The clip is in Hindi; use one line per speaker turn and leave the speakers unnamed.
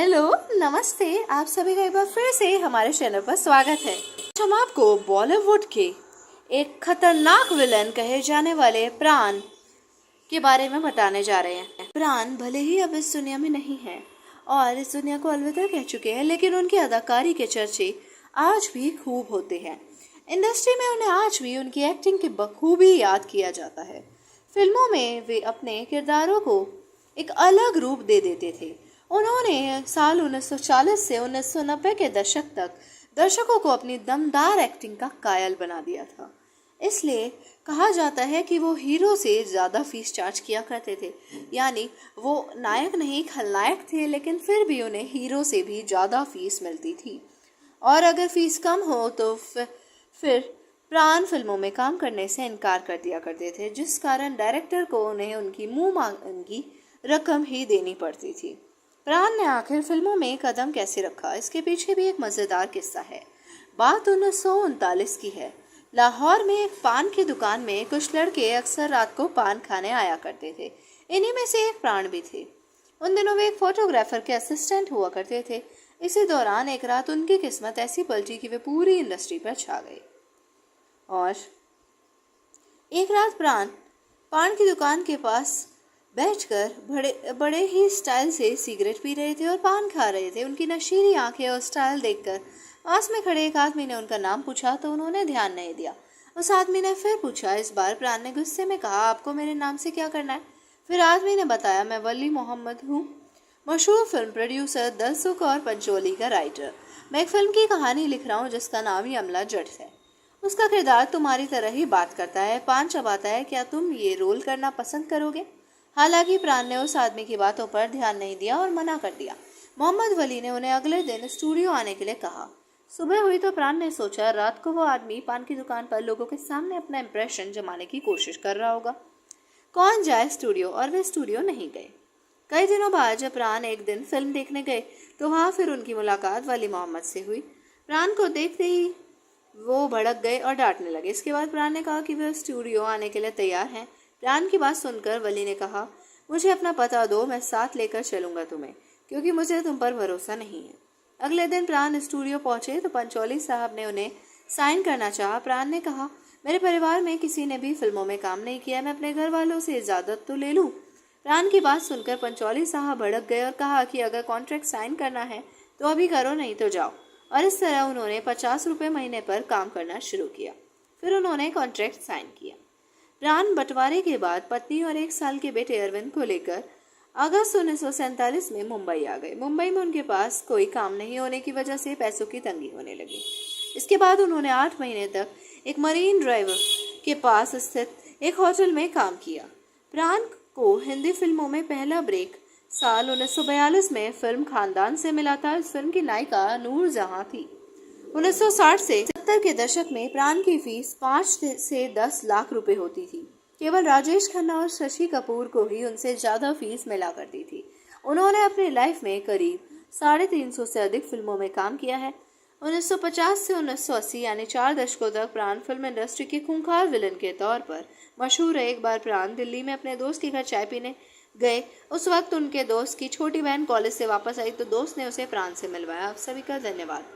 हेलो, नमस्ते। आप सभी का एक बार फिर से हमारे चैनल पर स्वागत है। आज हम आपको बॉलीवुड के एक खतरनाक विलन कहे जाने वाले प्राण के बारे में बताने जा रहे हैं। प्राण भले ही अब इस दुनिया में नहीं है और इस दुनिया को अलविदा कह चुके हैं, लेकिन उनकी अदाकारी के चर्चे आज भी खूब होते हैं। इंडस्ट्री में उन्हें आज भी उनकी एक्टिंग की बखूबी याद किया जाता है। फिल्मों में वे अपने किरदारों को एक अलग रूप दे देते थे। उन्होंने साल 1940 से 1990 के दशक तक दर्शकों को अपनी दमदार एक्टिंग का कायल बना दिया था। इसलिए कहा जाता है कि वो हीरो से ज़्यादा फीस चार्ज किया करते थे। यानी वो नायक नहीं खलनायक थे, लेकिन फिर भी उन्हें हीरो से भी ज़्यादा फीस मिलती थी। और अगर फीस कम हो तो फिर प्राण फिल्मों में काम करने से इनकार कर दिया करते थे, जिस कारण डायरेक्टर को उन्हें उनकी मुंह मांगी रकम ही देनी पड़ती थी। प्राण ने आखिर फिल्मों में कदम कैसे रखा, इसके पीछे भी एक मज़ेदार किस्सा है। बात 1939 की है। लाहौर में एक पान की दुकान में कुछ लड़के अक्सर रात को पान खाने आया करते थे। इन्हीं में से एक प्राण भी थे। उन दिनों वे एक फोटोग्राफर के असिस्टेंट हुआ करते थे। इसी दौरान एक रात उनकी किस्मत ऐसी पलटी कि वे पूरी इंडस्ट्री पर छा गए। और एक रात प्राण पान की दुकान के पास बैठकर बड़े ही स्टाइल से सिगरेट पी रहे थे और पान खा रहे थे। उनकी नशीली आंखें और स्टाइल देखकर पास में खड़े एक आदमी ने उनका नाम पूछा तो उन्होंने ध्यान नहीं दिया। उस आदमी ने फिर पूछा। इस बार प्राण ने गुस्से में कहा, आपको मेरे नाम से क्या करना है? फिर आदमी ने बताया, मैं वली मोहम्मद हूँ, मशहूर फिल्म प्रोड्यूसर, दलसुख और पंचोली का राइटर। मैं एक फिल्म की कहानी लिख रहा हूँ जिसका नाम ही अमला जट है। उसका किरदार तुम्हारी तरह ही बात करता है, पान चबाता है। क्या तुम ये रोल करना पसंद करोगे? हालांकि प्राण ने उस आदमी की बातों पर ध्यान नहीं दिया और मना कर दिया। मोहम्मद वली ने उन्हें अगले दिन स्टूडियो आने के लिए कहा। सुबह हुई तो प्राण ने सोचा रात को वो आदमी पान की दुकान पर लोगों के सामने अपना इम्प्रेशन जमाने की कोशिश कर रहा होगा। कौन जाए स्टूडियो? और वे स्टूडियो नहीं गए। कई दिनों बाद जब प्राण एक दिन फिल्म देखने गए तो वहाँ फिर उनकी मुलाकात वली मोहम्मद से हुई। प्राण को देखते ही वो भड़क गए और डांटने लगे। इसके बाद प्राण ने कहा कि वे स्टूडियो आने के लिए तैयार हैं। प्राण की बात सुनकर वली ने कहा, मुझे अपना पता दो, मैं साथ लेकर चलूंगा तुम्हें, क्योंकि मुझे तुम पर भरोसा नहीं है। अगले दिन प्राण स्टूडियो पहुंचे तो पंचोली साहब ने उन्हें साइन करना चाहा। प्राण ने कहा, मेरे परिवार में किसी ने भी फिल्मों में काम नहीं किया, मैं अपने घर वालों से इजाज़त तो ले लूँ। प्राण की बात सुनकर पंचोली साहब भड़क गए और कहा कि अगर कॉन्ट्रैक्ट साइन करना है तो अभी करो, नहीं तो जाओ। और इस तरह उन्होंने 50 रुपये महीने पर काम करना शुरू किया। फिर उन्होंने कॉन्ट्रैक्ट साइन किया। प्राण बंटवारे के बाद पत्नी और 1 साल के बेटे अरविंद को लेकर अगस्त 1947 में मुंबई आ गए। मुंबई में उनके पास कोई काम नहीं होने की वजह से पैसों की तंगी होने लगी। इसके बाद उन्होंने 8 महीने तक एक मरीन ड्राइव के पास स्थित एक होटल में काम किया। प्राण को हिंदी फिल्मों में पहला ब्रेक साल 1942 में फिल्म खानदान से मिला था। इस फिल्म की नायिका नूर जहां थी। 1960 से 70 के दशक में प्राण की फीस 5 से 10 लाख रुपए होती थी। केवल राजेश खन्ना और शशि कपूर को ही उनसे ज़्यादा फीस मिला करती थी। उन्होंने अपनी लाइफ में करीब 350 से अधिक फिल्मों में काम किया है। 1950 से 1980 यानी 4 दशकों तक प्राण फिल्म इंडस्ट्री के खूंखार विलन के तौर पर मशहूर है। एक बार प्राण दिल्ली में अपने दोस्त के घर चाय पीने गए। उस वक्त उनके दोस्त की छोटी बहन कॉलेज से वापस आई तो दोस्त ने उसे प्राण से मिलवाया। आप सभी का धन्यवाद।